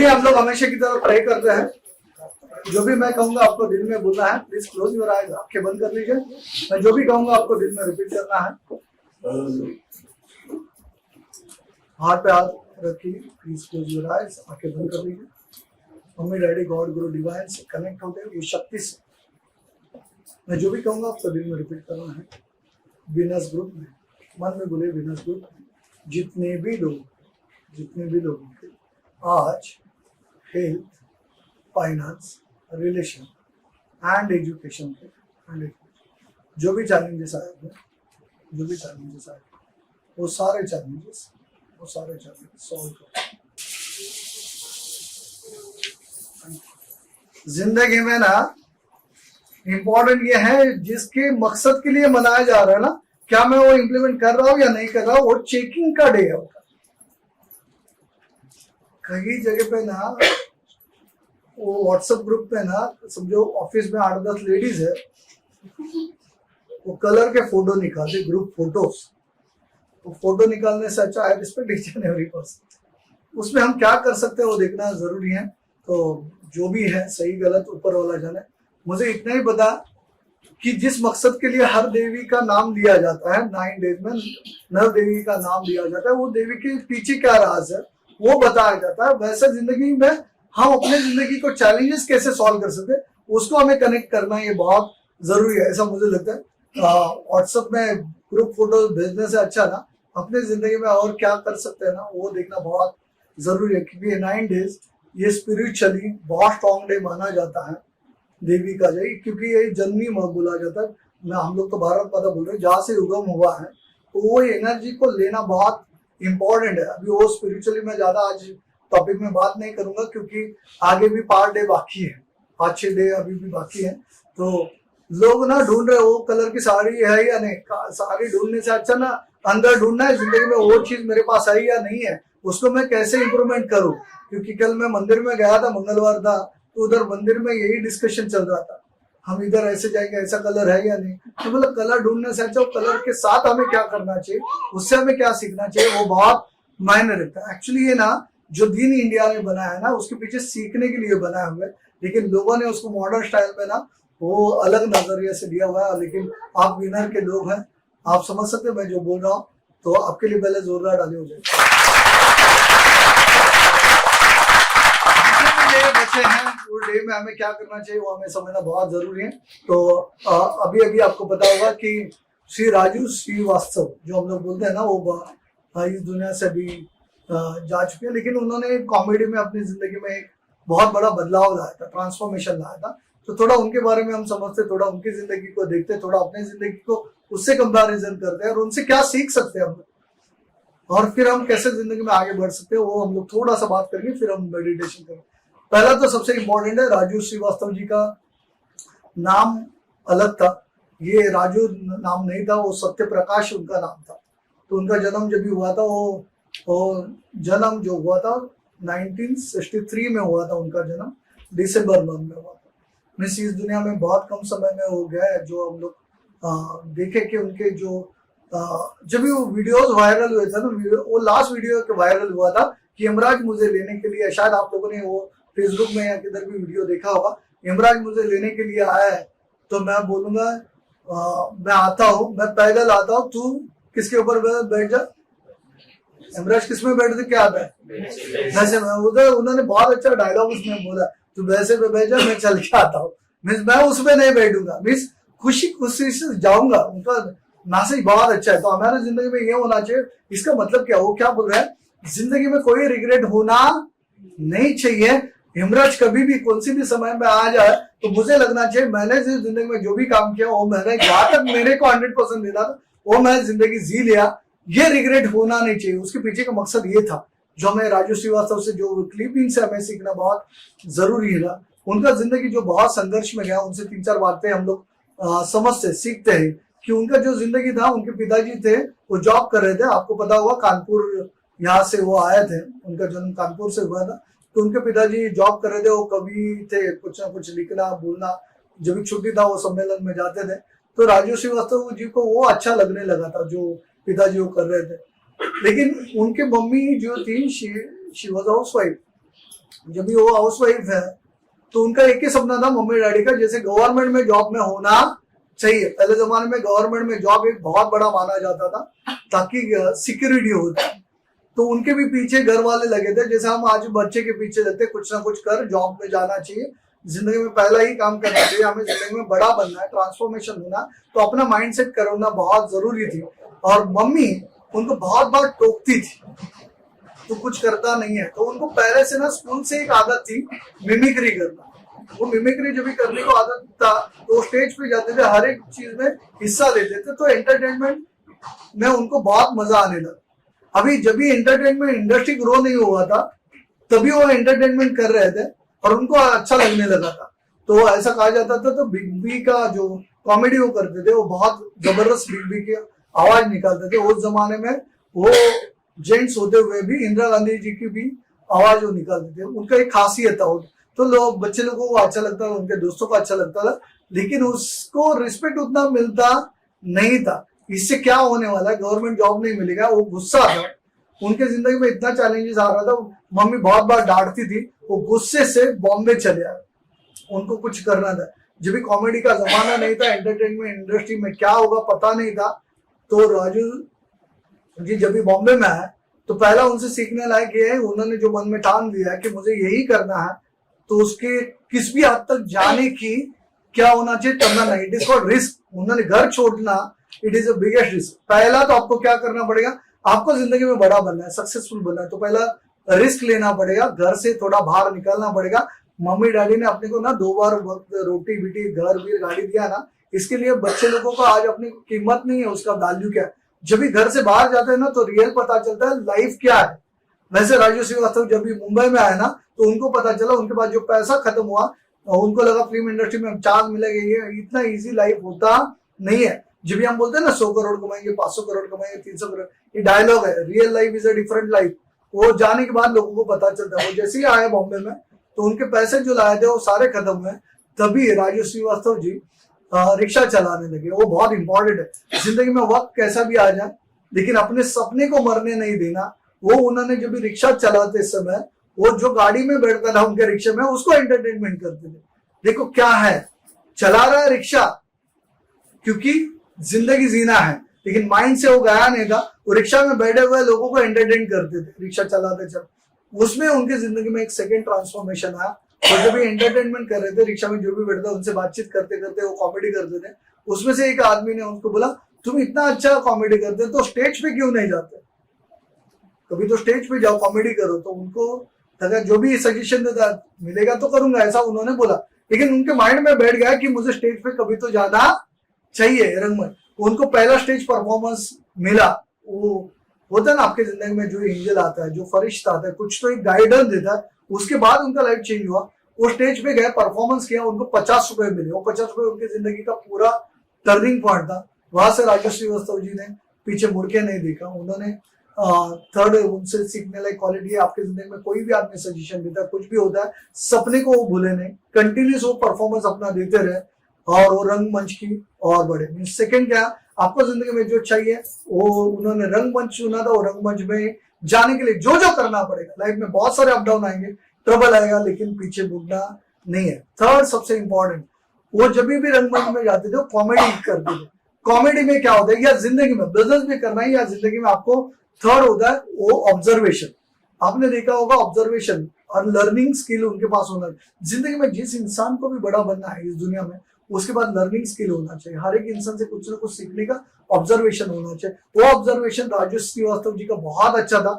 चलिए हम लोग हमेशा की तरह प्रे करते हैं। जो भी मैं कहूंगा आपको दिल में बोलना है। प्लीज क्लोज योर आइज, आंखें बंद कर लीजिए। मैं जो भी कहूंगा आपको दिल में रिपीट करना है। हाथ पे हाथ रखिए, प्लीज क्लोज योर आइज, आंखें बंद कर लीजिए। मम्मी डैडी गॉड गुरु डिवाइन से कनेक्ट होते हैं वो शक्ति से। मैं जो भी कहूंगा आपको दिल में रिपीट करना है। विनस ग्रुप में मन में बोले, विनस ग्रुप जितने भी लोग आज health, finance, relation and education के जो भी चैलेंजेस आए हैं, वो सारे चैलेंजेस सॉल्व करो। जिंदगी में ना इम्पोर्टेंट ये है जिसके मकसद के लिए मनाया जा रहा है ना, क्या मैं वो इम्प्लीमेंट कर रहा हूं या नहीं कर रहा हूं, वो चेकिंग का डे है होता। कई जगह पे ना वो व्हाट्सएप ग्रुप पे ना, समझो ऑफिस में 8-10 लेडीज है, वो कलर के फोटो निकालते, ग्रुप फोटोज। वो फोटो निकालने से अच्छा है respect each and every person. उसमें हम क्या कर सकते हैं वो देखना जरूरी है। तो जो भी है सही गलत ऊपर वाला जाने। मुझे इतना ही पता कि जिस मकसद के लिए हर देवी का नाम लिया जाता है, 9 डेज में 9 देवी का नाम लिया जाता है, वो देवी के पीछे क्या राज है वो बताया जाता है। वैसे जिंदगी में हम अपने जिंदगी को चैलेंजेस कैसे सॉल्व कर सकते हैं उसको हमें कनेक्ट करना ये बहुत जरूरी है, ऐसा मुझे लगता है। व्हाट्सएप में ग्रुप फोटो भेजने से अच्छा ना अपने जिंदगी में और क्या कर सकते हैं ना वो देखना बहुत जरूरी है। क्योंकि 9 डेज ये स्पिरिचुअली बहुत स्ट्रॉन्ग डे माना जाता है देवी का डे, क्योंकि ये जन्मी माह बोला जाता है। हम लोग तो भारत माता बोल रहे हैं, जहाँ से उगम हुआ है, तो वो एनर्जी को लेना बहुत इंपॉर्टेंट है। अभी वो स्पिरिचुअली मैं ज्यादा आज टॉपिक में बात नहीं करूंगा क्योंकि आगे भी 5 डे बाकी है, 5-6 डे अभी भी बाकी है। तो लोग ना ढूंढ रहे वो कलर की साड़ी है या नहीं, साड़ी ढूंढने से अच्छा ना अंदर ढूंढना है जिंदगी में वो चीज मेरे पास है या नहीं है, उसको मैं कैसे इंप्रूवमेंट करूं। क्योंकि कल मैं मंदिर में गया था, मंगलवार था, तो उधर मंदिर में यही डिस्कशन चल रहा था, हम इधर ऐसे जाएंगे, ऐसा कलर है या नहीं। तो मतलब कलर ढूंढने से अच्छा कलर के साथ हमें क्या करना चाहिए, उससे हमें क्या सीखना चाहिए, वो बहुत मायने रखता है। एक्चुअली ये ना जो दीन इंडिया में बना है ना उसके पीछे सीखने के लिए बना हुआ है, लेकिन लोगों ने उसको मॉडर्न स्टाइल में ना वो अलग नजरिए से दिया हुआ है। लेकिन आप विनर के लोग हैं, आप समझ सकते हैं मैं जो बोल रहा हूँ। तो आपके लिए पहले जोरदार ताली हो जाए। बच्चे हैं वो डे में हमें क्या करना चाहिए वो हमें समझना बहुत जरूरी है। तो अभी अभी आपको पता होगा कि श्री राजू श्रीवास्तव जो हम लोग बोलते हैं ना, वो इस दुनिया से भी जा चुके हैं, लेकिन उन्होंने कॉमेडी में अपनी जिंदगी में एक बहुत बड़ा बदलाव लाया था, ट्रांसफॉर्मेशन लाया था। तो थोड़ा उनके बारे में हम समझते, थोड़ा उनकी जिंदगी को देखते, थोड़ा अपनी जिंदगी को उससे कंपैरिजन करते हैं और उनसे क्या सीख सकते हैं हम, और फिर हम कैसे जिंदगी में आगे बढ़ सकते हैं वो हम लोग थोड़ा सा बात करेंगे, फिर हम मेडिटेशन करेंगे। पहला तो सबसे इम्पोर्टेंट है, राजू श्रीवास्तव जी का नाम अलग था, ये राजू नाम नहीं था, वो सत्य प्रकाश उनका नाम था। तो उनका जन्म जब भी हुआ था वो जन्म जो हुआ था 1963 में हुआ था, उनका जन्म दिसंबर मंथ में हुआ था। मीन्स इस दुनिया में बहुत कम समय में हो गया है। जो हम लोग देखे कि उनके जो जब भी वो वीडियोस वायरल हुए थे ना, वो लास्ट वीडियो के वायरल हुआ था कि यमराज मुझे लेने के लिए, शायद आप लोगों ने वो फेसबुक में या किधर भी वीडियो देखा होगा, यमराज मुझे लेने के लिए आया है। तो मैं बोलूंगा मैं आता हूँ, मैं पैदल आता हूँ, तू किसके ऊपर बैठ जा। यमराज किस में बैठते क्या आता है, वैसे में। उधर उन्होंने बहुत अच्छा डायलॉग उसमें बोला, तू वैसे पे बैठ जा, मैं चल के आता हूँ। मीन्स मैं उसमें नहीं बैठूंगा, मीन्स खुशी खुशी से जाऊंगा। उनका मैसेज बहुत अच्छा है। तो हमारे जिंदगी में ये होना चाहिए। इसका मतलब क्या, वो क्या बोल रहा है, जिंदगी में कोई रिग्रेट होना नहीं चाहिए। हिमराज कभी भी कौन सी भी समय में आ जाए तो मुझे लगना चाहिए मैंने जिंदगी में जो भी काम किया वो मैंने जहां तक मेरे को 100% देना था वो मैं जिंदगी जी लिया, ये रिग्रेट होना नहीं चाहिए। उसके पीछे का मकसद ये था, जो हमें राजू श्रीवास्तव से जो क्लिपिंग से हमें सीखना बहुत जरूरी है। उनका जिंदगी जो बहुत संघर्ष में गया, उनसे 3-4 बातें हम लोग समझते सीखते हैं कि उनका जो जिंदगी था, उनके पिताजी थे वो जॉब कर रहे थे, आपको पता होगा कानपुर यहाँ से वो आए थे, उनका जन्म कानपुर से हुआ था। तो उनके पिताजी जॉब कर रहे थे, वो कवि थे, कुछ ना कुछ लिखना बोलना, जब भी छुट्टी था वो सम्मेलन में जाते थे। तो राजू श्रीवास्तव जी को वो अच्छा लगने लगा था जो पिताजी वो कर रहे थे। लेकिन उनके मम्मी जो थी शी वाज हाउसवाइफ, जब भी वो हाउस वाइफ है तो उनका एक ही सपना था मम्मी डैडी का, जैसे गवर्नमेंट में जॉब में होना चाहिए। पहले जमाने में गवर्नमेंट में जॉब एक बहुत बड़ा माना जाता था ताकि सिक्योरिटी होता। तो उनके भी पीछे घर वाले लगे थे, जैसे हम आज बच्चे के पीछे लगते कुछ ना कुछ कर जॉब में जाना चाहिए, जिंदगी में पहला ही काम करना चाहिए, हमें जिंदगी में बड़ा बनना है, ट्रांसफॉर्मेशन होना, तो अपना माइंडसेट करना बहुत जरूरी थी। और मम्मी उनको बहुत बार टोकती थी तो कुछ करता नहीं है, तो उनको पहले से ना स्कूल से एक आदत थी मिमिक्री करना। वो मिमिक्री जब भी करने को आदत था तो स्टेज पे जाते थे, हर एक चीज में हिस्सा लेते थे, तो एंटरटेनमेंट में उनको बहुत मजा आने लगा। अभी जब भी एंटरटेनमेंट इंडस्ट्री ग्रो नहीं हुआ था तभी वो एंटरटेनमेंट कर रहे थे और उनको अच्छा लगने लगा था। तो ऐसा कहा जाता था, तो बिग बी का जो कॉमेडी वो करते थे वो बहुत जबरदस्त बिग बी की आवाज निकालते थे। उस जमाने में वो जेंट्स होते हुए भी इंदिरा गांधी जी की भी आवाज वो निकालते थे, उनका एक खासियत था। तो लोग बच्चे लोगों को अच्छा लगता था, उनके दोस्तों को अच्छा लगता था, लेकिन उसको रिस्पेक्ट उतना मिलता नहीं था। इससे क्या होने वाला है, गवर्नमेंट जॉब नहीं मिलेगा, वो गुस्सा था, उनके जिंदगी में इतना चैलेंजेस आ रहा था, मम्मी बहुत बार डांटती थी, वो गुस्से से बॉम्बे चले आए, उनको कुछ करना था। जब भी कॉमेडी का जमाना नहीं था, एंटरटेनमेंट इंडस्ट्री में क्या होगा पता नहीं था, तो राजू जी जब भी बॉम्बे में आए तो पहला उनसे सीखने लायक ये है, उन्होंने जो मन में ठान लिया कि मुझे यही करना है, तो उसके किस भी हद तक जाने की क्या होना चाहिए, करना नहीं। It is called risk. उन्होंने घर छोड़ना, it is the biggest risk. पहला तो आपको क्या करना पड़ेगा, आपको जिंदगी में बड़ा बनना है, सक्सेसफुल बनना है, तो पहला रिस्क लेना पड़ेगा, घर से थोड़ा बाहर निकलना पड़ेगा। मम्मी डैडी ने अपने को ना 2 बार रोटी बीटी घर भी गाड़ी दिया ना, इसके लिए बच्चे लोगों को आज अपनी कीमत नहीं है, उसका वैल्यू क्या है। जब भी घर से बाहर जाते हैं ना तो रियल पता चलता है लाइफ क्या है। वैसे राजू श्रीवास्तव जब भी मुंबई में आए ना तो उनको पता चला, उनके पास जो पैसा खत्म हुआ, उनको लगा फिल्म इंडस्ट्री में चांस मिलेगा, ये इतना इजी लाइफ होता नहीं है। जब भी हम बोलते हैं ना 100 करोड़ कमाएंगे, 500 करोड़ कमाएंगे, 300 करोड़, ये डायलॉग है, real life is a different life. वो जाने के बाद लोगों को पता चलता है। वो जैसे ही आए बॉम्बे में तो उनके पैसे जो लाए थे वो सारे खत्म हुए, तभी राजू श्रीवास्तव जी रिक्शा चलाने लगे। वो बहुत इंपॉर्टेंट है जिंदगी में, वक्त कैसा भी आ जाए लेकिन अपने सपने को मरने नहीं देना। वो उन्होंने जब भी रिक्शा चलाते समय वो जो गाड़ी में बैठता था उनके रिक्शे में, उसको एंटरटेनमेंट करते थे। देखो क्या है, चला रहा है रिक्शा क्योंकि जिंदगी जीना है, लेकिन माइंड से वो गया नहीं था। वो रिक्शा में बैठे हुए लोगों को एंटरटेन करते थे रिक्शा चलाते चल, उसमें उनकी जिंदगी में एक सेकेंड ट्रांसफॉर्मेशन आया। तो जब भी एंटरटेनमेंट कर रहे थे, रिक्शा में जो भी बैठता उनसे बातचीत करते करते वो कॉमेडी करते थे। उसमें से एक आदमी ने उनको बोला, तुम इतना अच्छा कॉमेडी करते तो स्टेज पे क्यों नहीं जाते, कभी तो स्टेज पे जाओ, कॉमेडी करो। तो उनको लगा जो भी सजेशन देता मिलेगा तो करूंगा, ऐसा उन्होंने बोला। लेकिन उनके माइंड में बैठ गया कि मुझे स्टेज पे कभी तो जाना चाहिए, रंगमंच। उनको पहला स्टेज परफॉर्मेंस मिला। वो होता है ना आपके जिंदगी में जो एंजल आता है, जो फरिश्ता आता है, कुछ तो एक गाइडेंस देता है, उसके बाद उनका लाइफ चेंज हुआ। वो स्टेज पे गए, परफॉर्मेंस किया, उनको 50 रुपए मिले। वो 50 रुपए उनकी जिंदगी का पूरा टर्निंग पॉइंट था। वहां से राजू श्रीवास्तव जी ने पीछे मुड़ के नहीं देखा। उन्होंने थर्ड उनसे सीखने लायक क्वालिटी है, आपकी जिंदगी में कोई भी आदमी सजेशन देता है, कुछ भी होता है, सपने को वो भूले नहीं, कंटिन्यूस वो परफॉर्मेंस अपना देते रहे और वो रंगमंच की और बढ़े। सेकंड क्या, आपको जिंदगी में जो चाहिए वो उन्होंने रंगमंच चुना था। वो रंगमंच में जाने के लिए जो जो करना पड़ेगा, लाइफ में बहुत सारे अप डाउन आएंगे, ट्रबल आएगा, लेकिन पीछे मुड़ना नहीं है। थर्ड सबसे इंपॉर्टेंट, वो जब भी रंगमंच में जाते थे कॉमेडी करते थे। कॉमेडी में क्या होता है, या जिंदगी में बिजनेस भी करना है या जिंदगी में आपको थर्ड होता है वो ऑब्जर्वेशन। आपने देखा होगा ऑब्जर्वेशन और लर्निंग स्किल उनके पास होना है। जिंदगी में जिस इंसान को भी बड़ा बनना है इस दुनिया में, उसके बाद लर्निंग स्किल होना चाहिए। हर एक इंसान से कुछ ना कुछ सीखने का ऑब्जर्वेशन होना चाहिए। वो ऑब्जर्वेशन राजू श्रीवास्तव जी का बहुत अच्छा था।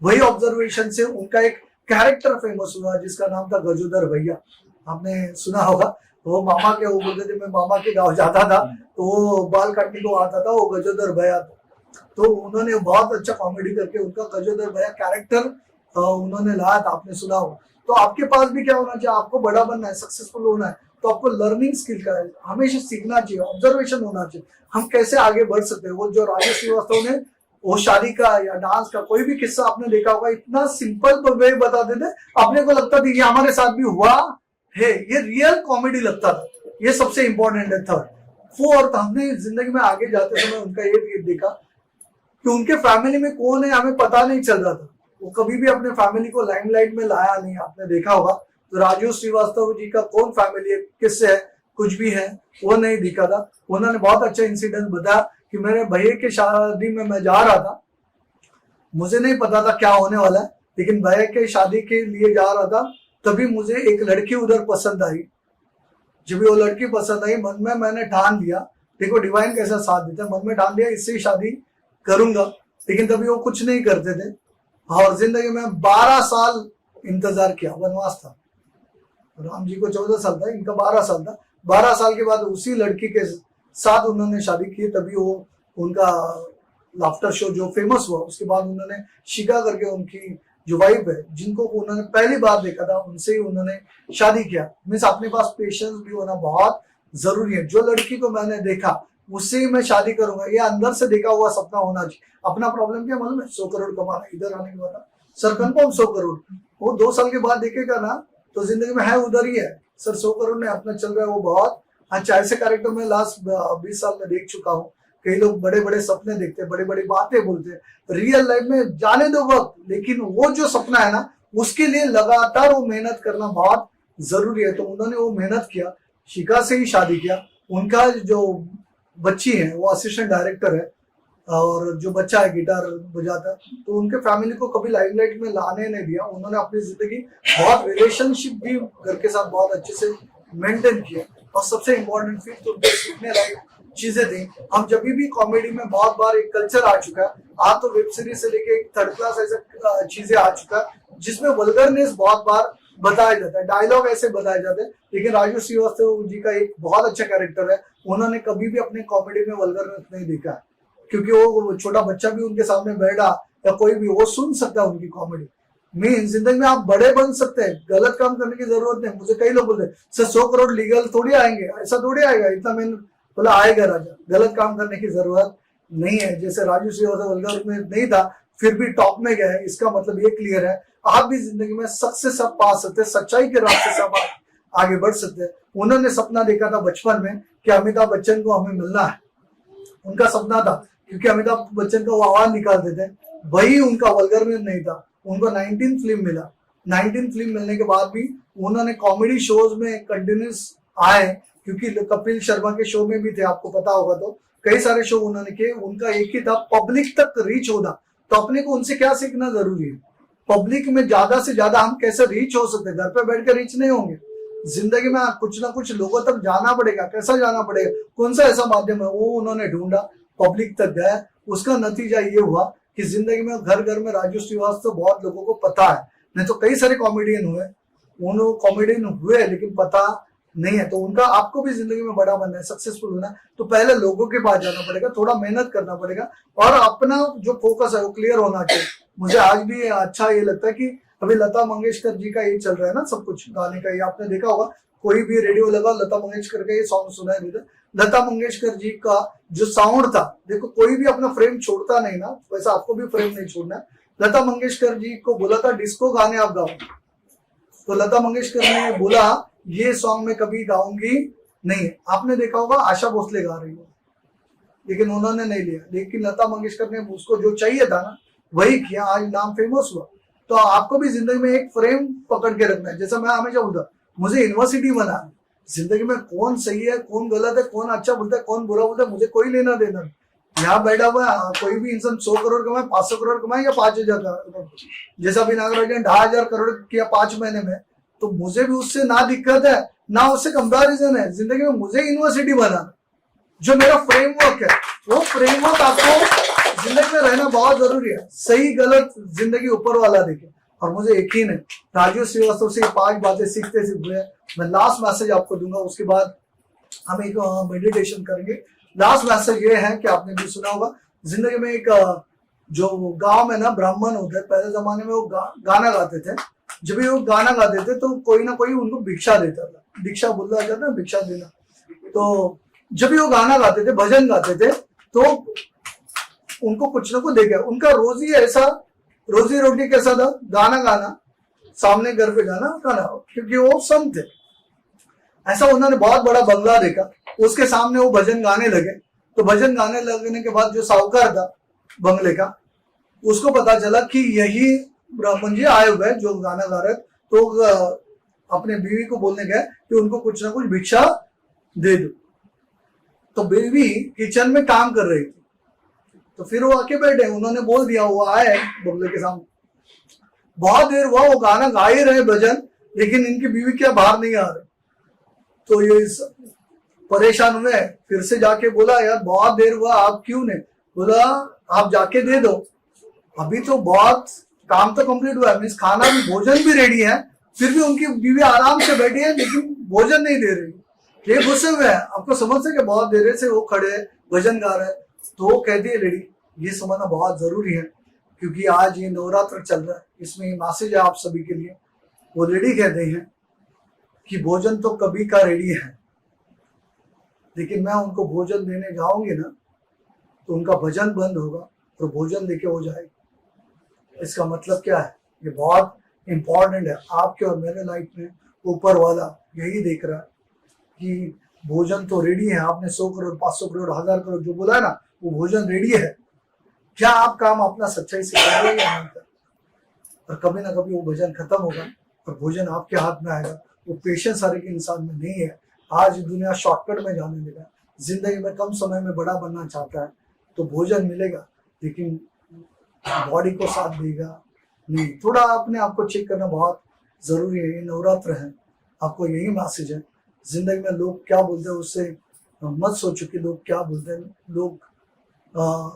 वही ऑब्जर्वेशन से उनका एक कैरेक्टर फेमस हुआ जिसका नाम था गजोदर भैया। आपने सुना होगा, वो मामा के, वो बोलते थे मैं मामा के गाँव जाता था तो वो बाल काटने को आता था, वो गजोदर भैया था। तो उन्होंने बहुत अच्छा कॉमेडी करके उनका गजोदर भैया कैरेक्टर उन्होंने लाया था, आपने सुना होगा। तो आपके पास भी क्या होना चाहिए, आपको बड़ा बनना है, सक्सेसफुल होना है, तो आपको लर्निंग स्किल का हमेशा सीखना चाहिए, ऑब्जर्वेशन होना चाहिए, हम कैसे आगे बढ़ सकते हैं। वो जो राजू श्रीवास्तव ने वो शादी का या डांस का कोई भी किस्सा आपने देखा होगा, इतना सिंपल वे बता देते, अपने को लगता था ये हमारे साथ भी हुआ है, ये रियल कॉमेडी लगता था। ये सबसे इंपॉर्टेंट है। थर्ड फोर्थ, हमने जिंदगी में आगे जाते समय उनका ये देखा कि उनके फैमिली में कौन है हमें पता नहीं चल रहा था। वो कभी भी अपने फैमिली को लाइमलाइट में लाया नहीं, आपने देखा होगा। तो राजू श्रीवास्तव जी का कौन फैमिली है, किससे है, कुछ भी है, वो नहीं दिखा था। उन्होंने बहुत अच्छा इंसिडेंट बताया कि मेरे भैया की शादी में मैं जा रहा था, मुझे नहीं पता था क्या होने वाला है, लेकिन भैया के शादी के लिए जा रहा था, तभी मुझे एक लड़की उधर पसंद आई। जब वो लड़की पसंद आई, मन में मैंने ठान लिया, देखो डिवाइन कैसा साथ देता है, मन में ठान लिया इससे ही शादी करूंगा। लेकिन तभी वो कुछ नहीं करते थे, और जिंदगी में 12 साल इंतजार किया, वनवास था। राम जी को 14 साल था, इनका 12 साल था। 12 साल के बाद उसी लड़की के साथ उन्होंने शादी की, तभी वो उनका लाफ्टर शो जो फेमस हुआ। उसके बाद उन्होंने शिका करके उनकी जो वाइफ है, जिनको उन्होंने पहली बार देखा था, उनसे ही उन्होंने शादी किया। मीन्स अपने पास पेशेंस भी होना बहुत जरूरी है। जो लड़की को मैंने देखा उससे ही मैं शादी करूंगा, ये अंदर से देखा हुआ सपना होना चाहिए। अपना प्रॉब्लम क्या मालूम है, 100 करोड़ कमाना। इधर आने के बाद सर कंफर्म 100 करोड़, वो 2 साल के बाद देखेगा ना तो जिंदगी में है उधर ही है सर, 100 करोड़ में अपना चल रहा है वो बहुत अच्छा। ऐसे कैरेक्टर में लास्ट 20 साल में देख चुका हूँ। कई लोग बड़े बड़े सपने देखते हैं, बड़ी बड़ी बातें बोलते हैं, रियल लाइफ में जाने दो वक्त, लेकिन वो जो सपना है ना उसके लिए लगातार वो मेहनत करना बहुत जरूरी है। तो उन्होंने वो मेहनत किया, शिका से ही शादी किया। उनका जो बच्ची है वो असिस्टेंट डायरेक्टर है, और जो बच्चा है गिटार बजाता है। तो उनके फैमिली को कभी लाइमलाइट में लाने नहीं दिया। उन्होंने अपनी जिंदगी बहुत रिलेशनशिप भी घर के साथ बहुत अच्छे से मेंटेन किया, और सबसे इम्पोर्टेंट फिर तो सीखने लायक चीजें थी। हम जब भी कॉमेडी में बहुत बार एक कल्चर आ चुका है, आज तो वेब सीरीज से लेके एक थर्ड क्लास ऐसा चीजें आ चुका है जिसमें वल्गरनेस बहुत बार बताया जाता है, डायलॉग ऐसे बताए जाते हैं। लेकिन राजू श्रीवास्तव जी का एक बहुत अच्छा कैरेक्टर है, उन्होंने कभी भी अपने कॉमेडी में वल्गरनेस नहीं देखा है, क्योंकि वो छोटा बच्चा भी उनके सामने बैठा या कोई भी वो सुन सकता है उनकी कॉमेडी। मीन जिंदगी में आप बड़े बन सकते हैं, गलत काम करने की जरूरत नहीं। मुझे कई लोग बोलते हैं सर 100 करोड़ लीगल थोड़ी आएंगे, ऐसा थोड़ी आएगा, इतना मैंने बोला आएगा राजा, गलत काम करने की जरूरत नहीं है। जैसे राजू श्रीवास्तव वल्गर में नहीं था फिर भी टॉप में गए, इसका मतलब ये क्लियर है आप भी जिंदगी में सक्सेस सब पा सकते हैं, सच्चाई के रास्ते से आप आगे बढ़ सकते हैं। उन्होंने सपना देखा था बचपन में कि अमिताभ बच्चन को हमें मिलना है, उनका सपना था, क्योंकि अमिताभ बच्चन का वो आवाज निकालते थे, वही उनका वल्गर में नहीं था। उनको 19 फिल्म मिला, 19 फिल्म मिलने के बाद भी उन्होंने कॉमेडी शोज में कंटिन्यूस आए, क्योंकि कपिल शर्मा के शो में भी थे, आपको पता होगा। तो कई सारे शो उन्होंने किए, उनका एक ही था पब्लिक तक रीच होना। तो अपने को उनसे क्या सीखना जरूरी है, पब्लिक में ज्यादा से ज्यादा हम कैसे रीच हो सकते हैं। घर पे बैठ कर रीच नहीं होंगे, जिंदगी में कुछ ना कुछ लोगों तक जाना पड़ेगा। कैसा जाना पड़ेगा, कौन सा ऐसा माध्यम है, वो उन्होंने ढूंढा, पब्लिक तक गया। उसका नतीजा ये हुआ कि जिंदगी में घर घर में राजू श्रीवास्तव बहुत लोगों को पता है, नहीं तो कई सारे कॉमेडियन हुए, उन्होंने कॉमेडियन हुए लेकिन पता नहीं है। तो उनका आपको भी जिंदगी में बड़ा बनना है, सक्सेसफुल होना है, तो पहले लोगों के पास जाना पड़ेगा, थोड़ा मेहनत करना पड़ेगा, और अपना जो फोकस है वो क्लियर होना चाहिए। मुझे आज भी अच्छा ये लगता है कि अभी लता मंगेशकर जी का ये चल रहा है ना सब कुछ गाने का, ये आपने देखा होगा, कोई भी रेडियो लगा लता मंगेशकर का ये सॉन्ग सुनाई देता। लता मंगेशकर जी का जो साउंड था, देखो कोई भी अपना फ्रेम छोड़ता नहीं ना, वैसा आपको भी फ्रेम नहीं छोड़ना है। लता मंगेशकर जी को बोला था डिस्को गाने आप गाओ, तो लता मंगेशकर ने बोला ये सॉन्ग मैं कभी गाऊंगी नहीं। आपने देखा होगा आशा भोसले गा रही हो, लेकिन उन्होंने नहीं लिया। लेकिन लता मंगेशकर ने उसको जो चाहिए था ना वही किया, आज नाम फेमस हुआ। तो आपको भी जिंदगी में एक फ्रेम पकड़ के रखना है। जैसा मैं हमेशा बोलता, मुझे यूनिवर्सिटी बना है, जिंदगी में कौन सही है कौन गलत है, कौन अच्छा बोलता है कौन बुरा बोलता है, मुझे कोई लेना देना नहीं। यहाँ बैठा हुआ है कोई भी इंसान 100 करोड़ कमाए, 500 करोड़ कमाए या 5000 करोड़, जैसा भी नागराज ने 1000 करोड़ किया 5 महीने में, तो मुझे भी उससे ना दिक्कत है ना उससे कंपैरिजन है। जिंदगी में मुझे यूनिवर्सिटी बनाना, जो मेरा फ्रेमवर्क है वो फ्रेमवर्क आपको जिंदगी में रहना बहुत जरूरी है। सही गलत जिंदगी ऊपर वाला देखे, और मुझे यकीन है राजू श्रीवास्तव से 5 बातें सीखते सीखते मैं लास्ट मैसेज आपको दूंगा, उसके बाद हम एक मेडिटेशन करेंगे। लास्ट मैसेज ये है कि आपने भी सुना होगा, जिंदगी में एक जो गांव में ना ब्राह्मण होते, पहले जमाने में वो गाना गाते थे। जब भी वो गाना गाते थे तो कोई ना कोई उनको भिक्षा देता था, दीक्षा बोला जाता है भिक्षा देना। तो जब भी वो गाना गाते थे, भजन गाते थे, तो उनको कुछ ना कुछ दे गया। उनका रोजी रोटी कैसा था, गाना गाना, सामने घर पे गाना गाना, क्योंकि वो संत थे। ऐसा उन्होंने बहुत बड़ा बंगला देखा, उसके सामने वो भजन गाने लगे। तो भजन गाने लगने के बाद जो साहूकार था बंगले का, उसको पता चला कि यही ब्राह्मण जी आए हुए हैं जो गाना गा रहे हैं, तो अपने बीवी को बोलने गए कि उनको कुछ ना कुछ भिक्षा दे दो। तो बीवी किचन में काम कर रही थी, तो फिर वो आके बैठे, उन्होंने बोल दिया, वो आए बगले के सामने, बहुत देर हुआ वो गाना गा ही रहे भजन, लेकिन इनकी बीवी क्या बाहर नहीं आ रहे। तो ये परेशान हुए, फिर से जाके बोला, यार बहुत देर हुआ, आप क्यों नहीं? बोला आप जाके दे दो, अभी तो बहुत काम तो कंप्लीट हुआ है, मीन्स खाना भी भोजन भी रेडी है, फिर भी उनकी बीवी आराम से बैठी है लेकिन भोजन नहीं दे रही। ये गुस्से हुए हैं, आपको समझ से कि बहुत देर से वो खड़े भजन गा रहे हैं। तो वो कहती है लेडी, ये समझना बहुत जरूरी है क्योंकि आज ये नवरात्र चल रहा है, इसमें मैसेज है आप सभी के लिए। वो लेडी कहते हैं कि भोजन तो कभी का रेडी है, लेकिन मैं उनको भोजन देने जाऊंगी ना तो उनका भजन बंद होगा और भोजन लेके हो जाएगी। इसका मतलब क्या है? ये बहुत इंपॉर्टेंट है आपके और मेरे लाइफ में। ऊपर वाला यही देख रहा है कि भोजन तो रेडी है, आपने 100 करोड़ 500 करोड़ 1000 करोड़ जो बोला है ना, वो भोजन रेडी है। क्या आप काम अपना सच्चाई से कर रहे हैं या नहीं कर? और कभी ना कभी वो भजन खत्म होगा और भोजन आपके हाथ में आएगा। वो पेशेंस हर एक इंसान में नहीं है। आज दुनिया शॉर्टकट में जाने लगा, जिंदगी में कम समय में बड़ा बनना चाहता है, तो भोजन मिलेगा लेकिन बॉडी को साथ देगा नहीं। थोड़ा अपने आप को चेक करना बहुत जरूरी है। ये नवरात्र है, आपको यही मैसेज है। जिंदगी में लोग क्या बोलते हैं उससे मत सोचो कि लोग क्या बोलते हैं। लोग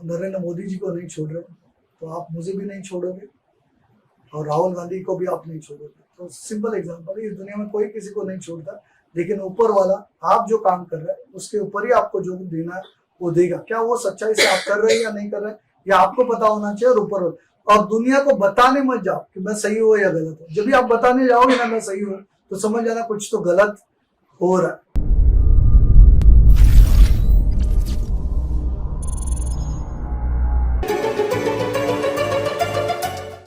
नरेंद्र मोदी जी को नहीं छोड़ रहे, तो आप मुझे भी नहीं छोड़ोगे और राहुल गांधी को भी आप नहीं छोड़ोगे। तो सिंपल एग्जांपल है, इस दुनिया में कोई किसी को नहीं छोड़ता, लेकिन ऊपर वाला आप जो काम कर रहे हैं उसके ऊपर ही आपको जो देना है वो देगा। क्या वो सच्चाई से आप कर रहे हैं या नहीं कर रहे हैं, या आपको पता होना चाहिए। और ऊपर और दुनिया को बताने मत जाओ कि मैं सही हूँ या गलत हूँ। जब भी आप बताने जाओगे ना मैं सही हूँ, तो समझ जाना कुछ तो गलत हो रहा है।